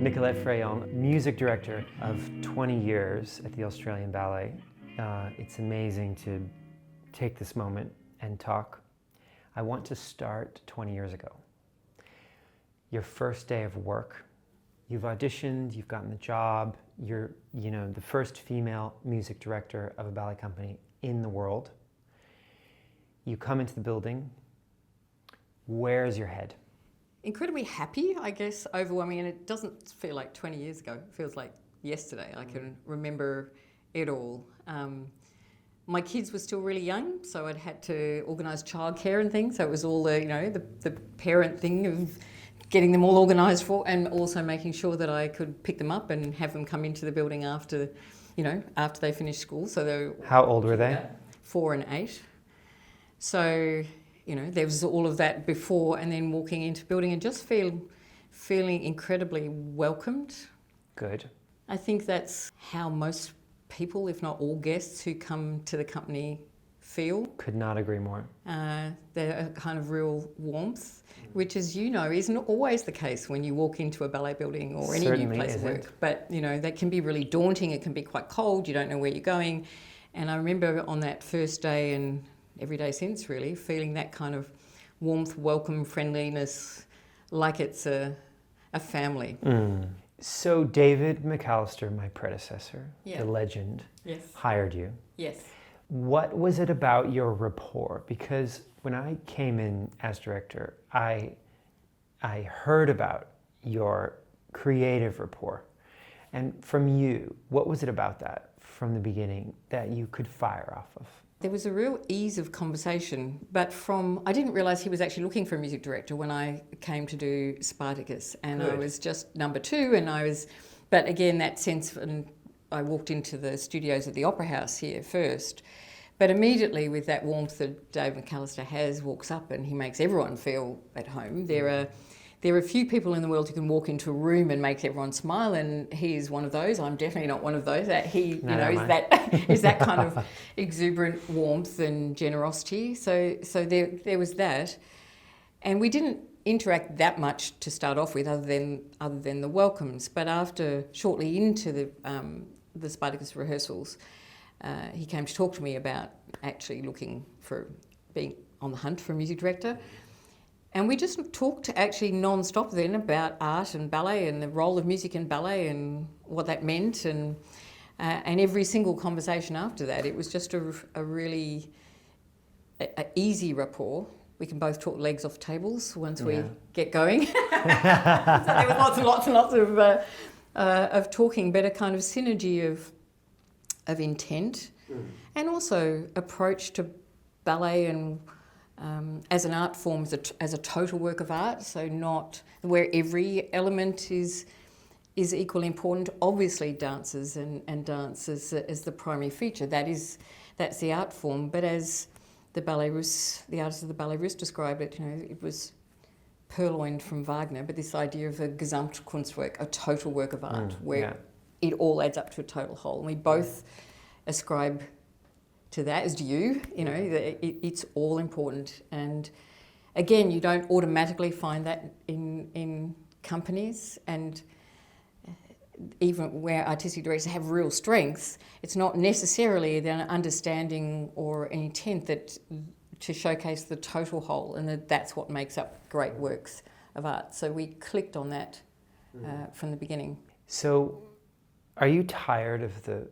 Nicolette Fraillon, music director of 20 years at the Australian Ballet. It's amazing to take this moment and talk. I want to start 20 years ago. Your first day of work, you've auditioned, you've gotten the job, you're the first female music director of a ballet company in the world. You come into the building. Where's your head? Incredibly happy, I guess, overwhelming, and it doesn't feel like 20 years ago. It feels like yesterday. I can remember it all. My kids were still really young, so I'd had to organise childcare and things. So it was all the parent thing of getting them all organised for, and also making sure that I could pick them up and have them come into the building after they finished school. So how old were they? 4 and 8. So there was all of that before, and then walking into the building and just feeling incredibly welcomed. Good. I think that's how most people, if not all guests who come to the company feel. Could not agree more. They're a kind of real warmth, which, as you know, isn't always the case when you walk into a ballet building or any Certainly new place of work. But, that can be really daunting. It can be quite cold. You don't know where you're going. And I remember on that first day, and every day since, really, feeling that kind of warmth, welcome, friendliness, like it's a family. So David McAllister, my predecessor, Yeah. the legend, Yes. hired you. Yes. What was it about your rapport? Because when I came in as director, I heard about your creative rapport. And from you, what was it about that from the beginning that you could fire off of? There was a real ease of conversation, but I didn't realise he was actually looking for a music director when I came to do Spartacus, and Good. I was just number 2, but again, that sense, and I walked into the studios at the Opera House here first, but immediately with that warmth that Dave McAllister has, walks up and he makes everyone feel at home. There are a few people in the world who can walk into a room and make everyone smile, and he is one of those. I'm definitely not one of those. Is that kind of exuberant warmth and generosity. So there was that, and we didn't interact that much to start off with, other than the welcomes. But shortly into the Spartacus rehearsals, he came to talk to me about actually being on the hunt for a music director. And we just talked actually non-stop then about art and ballet and the role of music in ballet and what that meant, and every single conversation after that, it was just a really easy rapport. We can both talk legs off tables once we get going. So there was lots and lots of talking, but a kind of synergy of intent and also approach to ballet and as an art form, as a total work of art, so not where every element is equally important. Obviously, dances and dance as the primary feature. That's the art form. But as the artists of the Ballet Russe described it, it was purloined from Wagner. But this idea of a Gesamtkunstwerk, a total work of art, where it all adds up to a total whole, and we both ascribe to that, as do you. It's all important, and again, you don't automatically find that in companies, and even where artistic directors have real strengths, it's not necessarily an understanding or an intent to showcase the total whole, and that's what makes up great works of art. So we clicked on that from the beginning. So, are you tired of the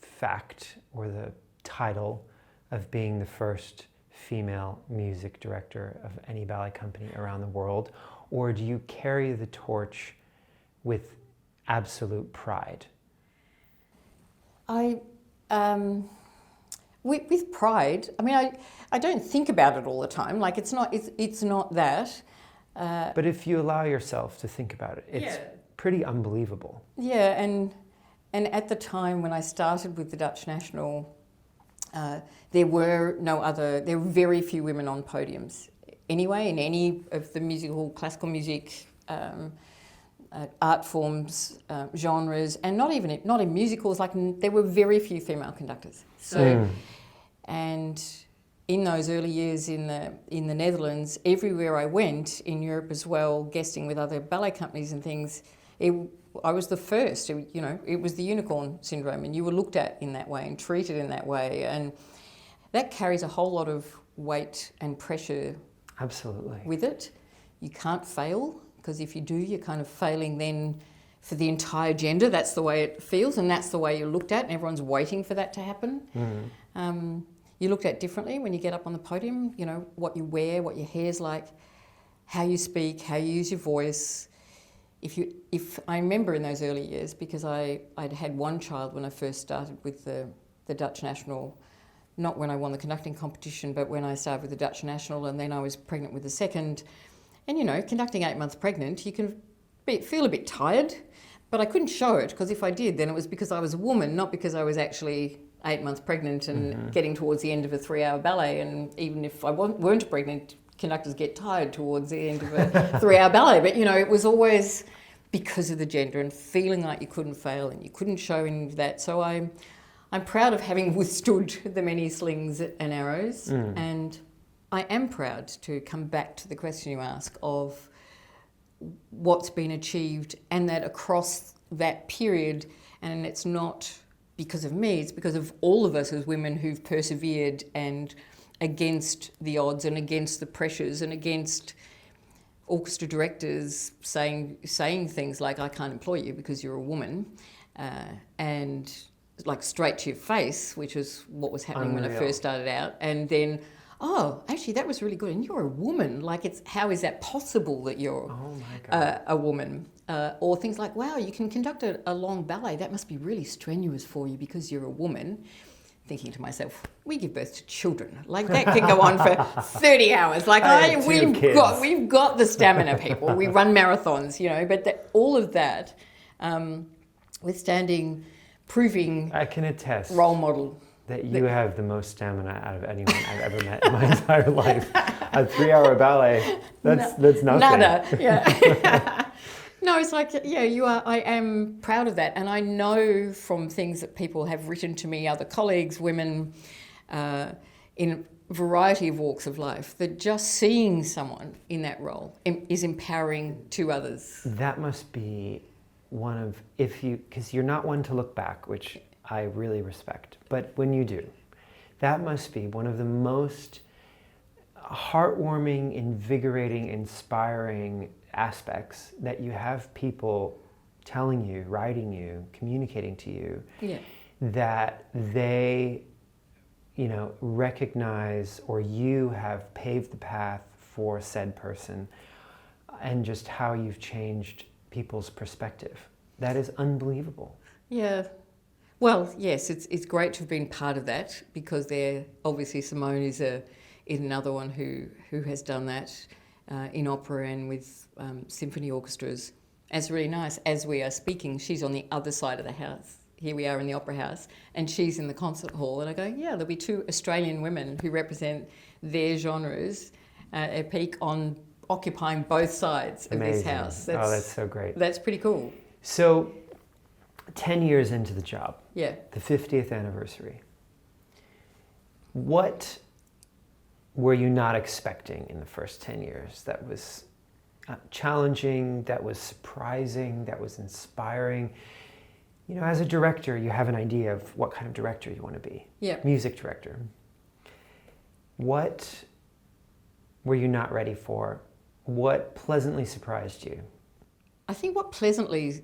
fact or the title of being the first female music director of any ballet company around the world, or do you carry the torch with absolute pride? With pride. I mean, I don't think about it all the time. Like it's not that. But if you allow yourself to think about it, it's pretty unbelievable. Yeah, and at the time when I started with the Dutch National, there were very few women on podiums anyway, in any of the classical music art forms, genres, and not in musicals. There were very few female conductors. So, and in those early years in the Netherlands, everywhere I went in Europe as well, guesting with other ballet companies and things, I was the first. It was the unicorn syndrome, and you were looked at in that way and treated in that way, and that carries a whole lot of weight and pressure. Absolutely. With it. You can't fail, because if you do, you're kind of failing then for the entire gender. That's the way it feels, and that's the way you're looked at, and everyone's waiting for that to happen. Mm-hmm. You're looked at differently when you get up on the podium, what you wear, what your hair's like, how you speak, how you use your voice. If I remember in those early years, because I'd had one child when I first started with the Dutch National, not when I won the conducting competition, but when I started with the Dutch National, and then I was pregnant with the second. And conducting 8 months pregnant, you can feel a bit tired, but I couldn't show it, because if I did, then it was because I was a woman, not because I was actually 8 months pregnant and getting towards the end of a 3-hour ballet. And even if I weren't pregnant, conductors get tired towards the end of a 3-hour ballet. But, it was always because of the gender and feeling like you couldn't fail and you couldn't show any of that. So I'm proud of having withstood the many slings and arrows. And I am proud to come back to the question you ask of what's been achieved, and that across that period, and it's not because of me, it's because of all of us as women who've persevered and against the odds and against the pressures and against orchestra directors saying things like, I can't employ you because you're a woman, and like straight to your face, which was what was happening when I first started out. And then, oh, actually that was really good, and you're a woman, how is that possible that you're a woman? Or things like, wow, you can conduct a long ballet, that must be really strenuous for you because you're a woman. Thinking to myself, we give birth to children. That can go on for 30 hours. We've got the stamina, people. We run marathons, but all of that, withstanding, proving, I can attest role model. That you have the most stamina out of anyone I've ever met in my entire life. A 3-hour ballet, that's nothing. Nada, yeah. No, it's like, yeah, you are. I am proud of that. And I know from things that people have written to me, other colleagues, women, in a variety of walks of life, that just seeing someone in that role is empowering to others. That must be one of, because you're not one to look back, which I really respect. But when you do, that must be one of the most heartwarming, invigorating, inspiring aspects, that you have people telling you, writing you, communicating to you, that they, recognize, or you have paved the path for said person, and just how you've changed people's perspective. That is unbelievable. Yeah. Well, yes, it's great to have been part of that, because obviously Simone is another one who has done that in opera and with symphony orchestras. It's really nice. As we are speaking, she's on the other side of the house. Here we are in the opera house, and she's in the concert hall. And I go, yeah, there'll be 2 Australian women who represent their genres at peak, occupying both sides of this house. That's so great. That's pretty cool. So, 10 years into the job, the 50th anniversary, what were you not expecting in the first 10 years that was challenging, that was surprising, that was inspiring? As a director, you have an idea of what kind of director you want to be. Yeah. Music director. What were you not ready for? What pleasantly surprised you? I think what pleasantly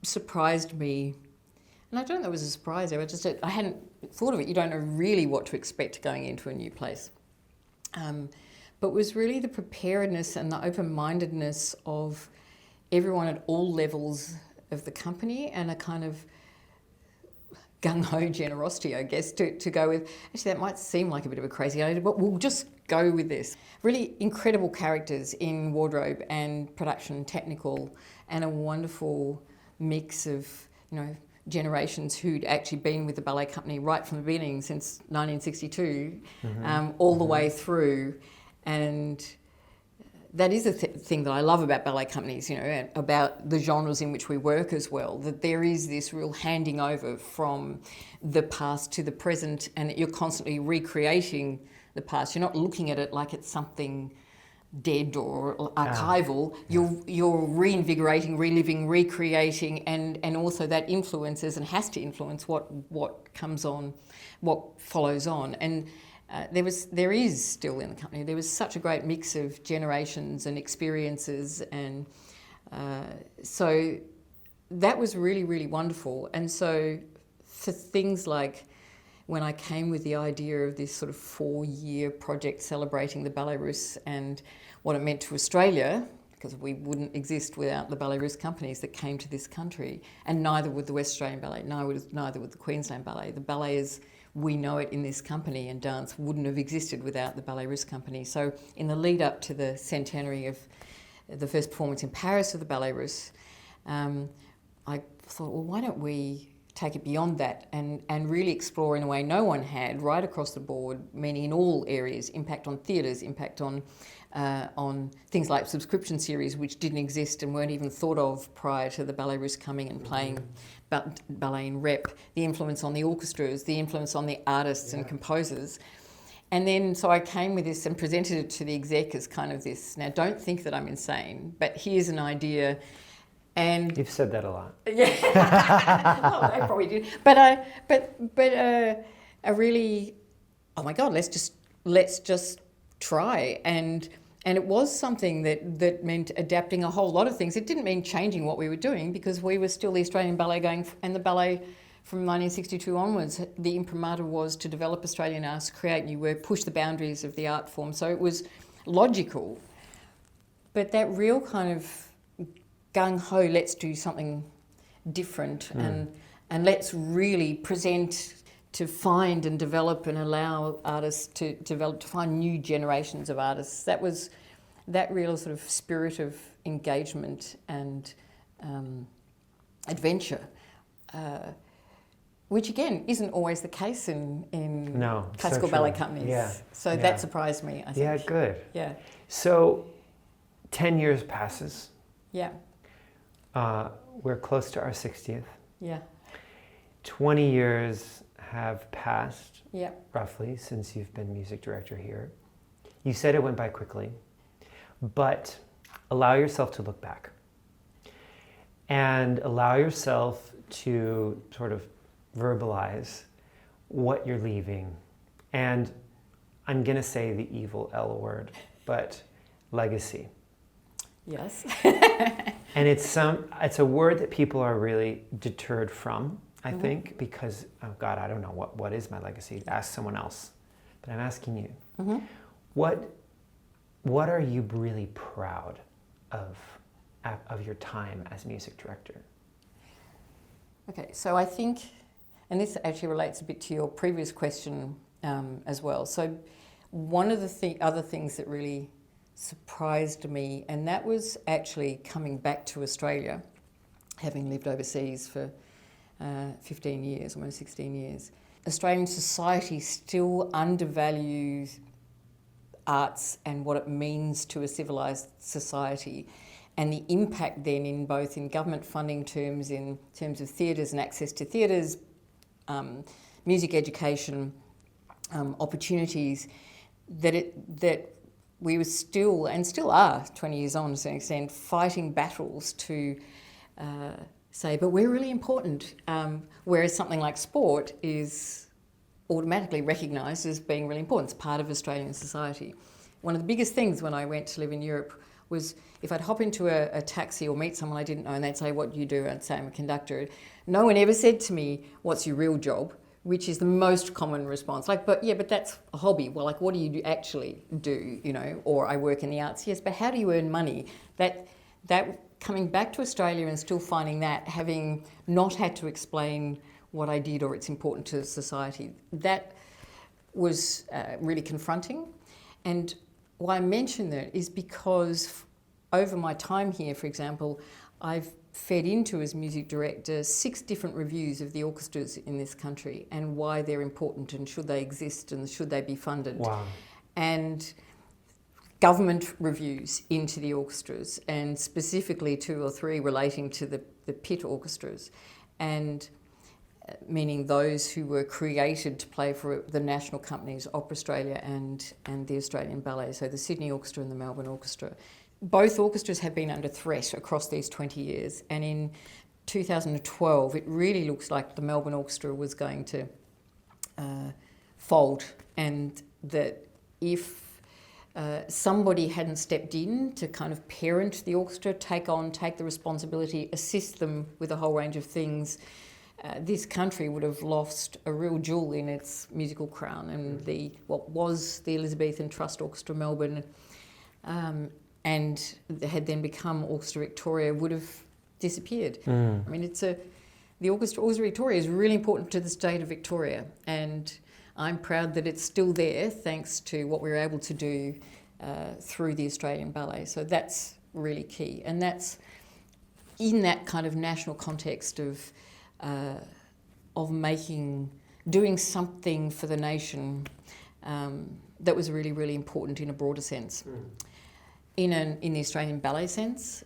surprised me, and I don't know it was a surprise, I hadn't thought of it. You don't know really what to expect going into a new place. But was really the preparedness and the open-mindedness of everyone at all levels of the company, and a kind of gung-ho generosity, I guess, to go with. Actually, that might seem like a bit of a crazy idea, but we'll just go with this. Really incredible characters in wardrobe and production, technical, and a wonderful mix of, generations who'd actually been with the ballet company right from the beginning, since 1962, all the way through. And that is a thing that I love about ballet companies, about the genres in which we work as well, that there is this real handing over from the past to the present, and that you're constantly recreating the past. You're not looking at it like it's something dead or archival, you're reinvigorating, reliving, recreating, and also that influences and has to influence what comes on, what follows on. And there is still in the company, there was such a great mix of generations and experiences, and so that was really, really wonderful. And so for things like when I came with the idea of this sort of 4-year project celebrating the Ballet Russe and what it meant to Australia, because we wouldn't exist without the Ballet Russe companies that came to this country, and neither would the West Australian Ballet, neither would the Queensland Ballet. The ballet as we know it in this company and dance wouldn't have existed without the Ballet Russe company. So in the lead up to the centenary of the first performance in Paris of the Ballet Russe, I thought, well, why don't we take it beyond that and really explore in a way no one had, right across the board, meaning in all areas, impact on theatres, impact on things like subscription series which didn't exist and weren't even thought of prior to the Ballet Russe coming and playing ballet in rep, the influence on the orchestras, the influence on the artists and composers. And then so I came with this and presented it to the exec as kind of this, now don't think that I'm insane, but here's an idea. And you've said that a lot. Yeah, well, I probably did. But a really, oh my God, let's just try. And it was something that meant adapting a whole lot of things. It didn't mean changing what we were doing, because we were still the Australian Ballet going, and the ballet from 1962 onwards, the imprimatur was to develop Australian arts, create new work, push the boundaries of the art form. So it was logical. But that real kind of gung-ho, let's do something different and let's really present to find and develop and allow artists to develop, to find new generations of artists. That was that real sort of spirit of engagement and adventure, which again isn't always the case in classical ballet companies. Yeah. So that surprised me, I think. Yeah, good. Yeah. So 10 years passes. Yeah. We're close to our 60th. Yeah. 20 years have passed, yeah, roughly, since you've been music director here. You said it went by quickly, but allow yourself to look back and allow yourself to sort of verbalize what you're leaving. And I'm going to say the evil L word, but legacy. Yes. And it's a word that people are really deterred from, I think, because, oh God, I don't know, what is my legacy? Ask someone else. But I'm asking you, what are you really proud of your time as music director? Okay, so I think, and this actually relates a bit to your previous question as well. So one of the other things that really surprised me, and that was actually coming back to Australia, having lived overseas for 15 years, almost 16 years. Australian society still undervalues arts and what it means to a civilised society, and the impact then in both in government funding terms, in terms of theatres and access to theatres, music education, opportunities, that we were still, and still are 20 years on to some extent, fighting battles to say, but we're really important, whereas something like sport is automatically recognised as being really important. It's part of Australian society. One of the biggest things when I went to live in Europe was if I'd hop into a taxi or meet someone I didn't know and they'd say, what do you do? I'd say, I'm a conductor. No one ever said to me, what's your real job? Which is the most common response. Like, but that's a hobby. Well, like, what do you actually do, you know? Or I work in the arts. Yes, but how do you earn money? That coming back to Australia and still finding that, having not had to explain what I did or it's important to society, that was really confronting. And why I mention that is because over my time here, for example, I've fed into, as music director, 6 different reviews of the orchestras in this country and why they're important and should they exist and should they be funded. Wow. And government reviews into the orchestras, and specifically 2 or 3 relating to the pit orchestras. And meaning those who were created to play for the national companies, Opera Australia and the Australian Ballet, so the Sydney Orchestra and the Melbourne Orchestra. Both orchestras have been under threat across these 20 years, and in 2012 it really looks like the Melbourne Orchestra was going to fold, and that if somebody hadn't stepped in to kind of parent the orchestra, take the responsibility, assist them with a whole range of things, this country would have lost a real jewel in its musical crown. And what was the Elizabethan Trust Orchestra Melbourne, and had then become Orchestra Victoria, would have disappeared. I mean, the Orchestra Victoria is really important to the state of Victoria, and I'm proud that it's still there thanks to what we were able to do through the Australian Ballet. So that's really key, and that's in that kind of national context of doing something for the nation that was really, really important in a broader sense. In the Australian Ballet sense,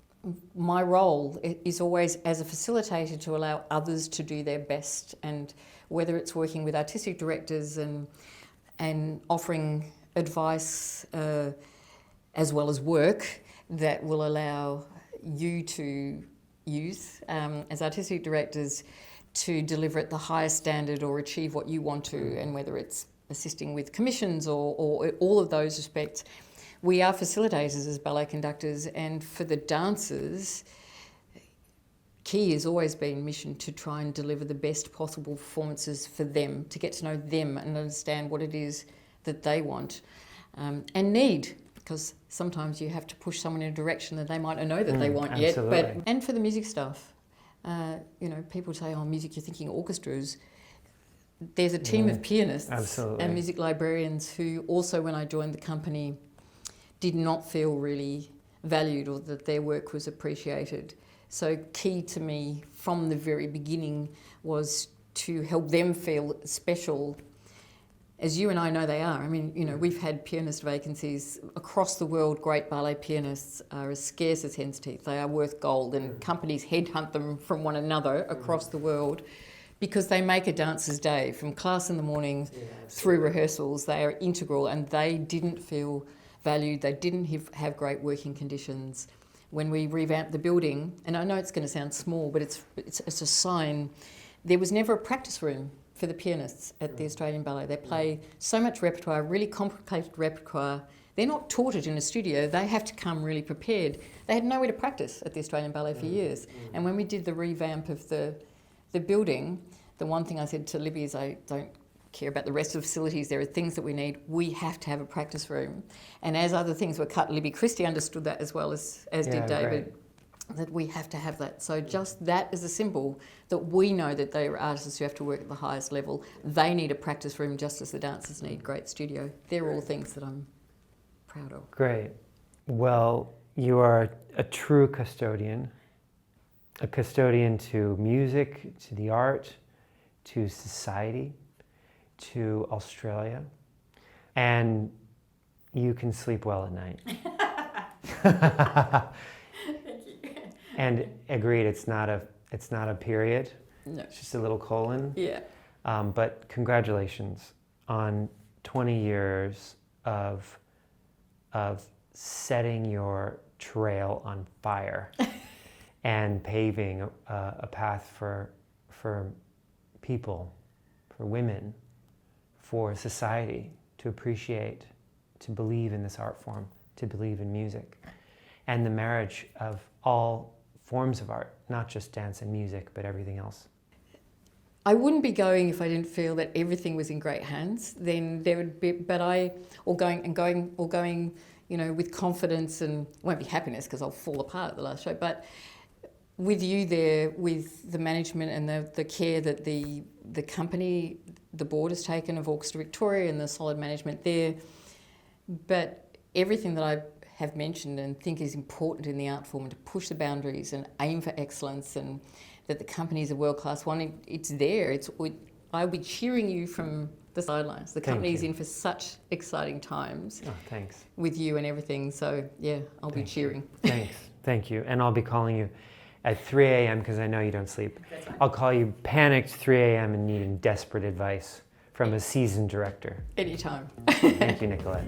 my role is always as a facilitator to allow others to do their best, and whether it's working with artistic directors and offering advice as well as work that will allow you to use as artistic directors to deliver at the highest standard or achieve what you want to, and whether it's assisting with commissions or all of those respects. We are facilitators as ballet conductors, and for the dancers, key has always been mission to try and deliver the best possible performances for them, to get to know them and understand what it is that they want and need, because sometimes you have to push someone in a direction that they might not know that they want absolutely. yet. And for the music stuff, people say, oh, music, you're thinking orchestras. There's a team of pianists and music librarians who also, when I joined the company, did not feel really valued or that their work was appreciated. So key to me from the very beginning was to help them feel special, as you and I know they are. I mean, we've had pianist vacancies across the world. Great ballet pianists are as scarce as hen's teeth. They are worth gold, and companies headhunt them from one another across the world because they make a dancer's day. From class in the morning through rehearsals, they are integral, and they didn't feel valued. They didn't have great working conditions. When we revamped the building, and I know it's going to sound small, but it's a sign, there was never a practice room for the pianists at the Australian Ballet. They play so much repertoire, really complicated repertoire. They're not taught it in a studio. They have to come really prepared. They had nowhere to practice at the Australian Ballet for years. And when we did the revamp of the building, the one thing I said to Libby is, I don't care about the rest of the facilities. There are things that we need. We have to have a practice room. And as other things were cut, Libby Christie understood that as well as did David, that we have to have that. So just that is a symbol that we know that they are artists who have to work at the highest level. They need a practice room just as the dancers need great studio. They're all things that I'm proud of. Great. Well, you are a true custodian, a custodian to music, to the art, to society, to Australia, and you can sleep well at night. Thank you. And agreed, it's not a period. No. It's just a little colon. Yeah. But congratulations on 20 years of setting your trail on fire and paving a path for people, for women, for society to appreciate, to believe in this art form, to believe in music, and the marriage of all forms of art, not just dance and music, but everything else. I wouldn't be going if I didn't feel that everything was in great hands. Then there would be, going, with confidence, and it won't be happiness because I'll fall apart at the last show, but with you there, with the management and the care that the company, the board has taken of Orchestra Victoria and the solid management there. But everything that I have mentioned and think is important in the art form, and to push the boundaries and aim for excellence, and that the company is a world-class one, it's there. I'll be cheering you from the sidelines. The company is in for such exciting times. Oh, thanks. With you and everything. So, yeah, I'll be cheering. Thanks. Thank you. And I'll be calling you at 3 a.m. because I know you don't sleep. That's fine. I'll call you panicked 3 a.m. and needing desperate advice from a seasoned director. Anytime. Thank you, Nicolette.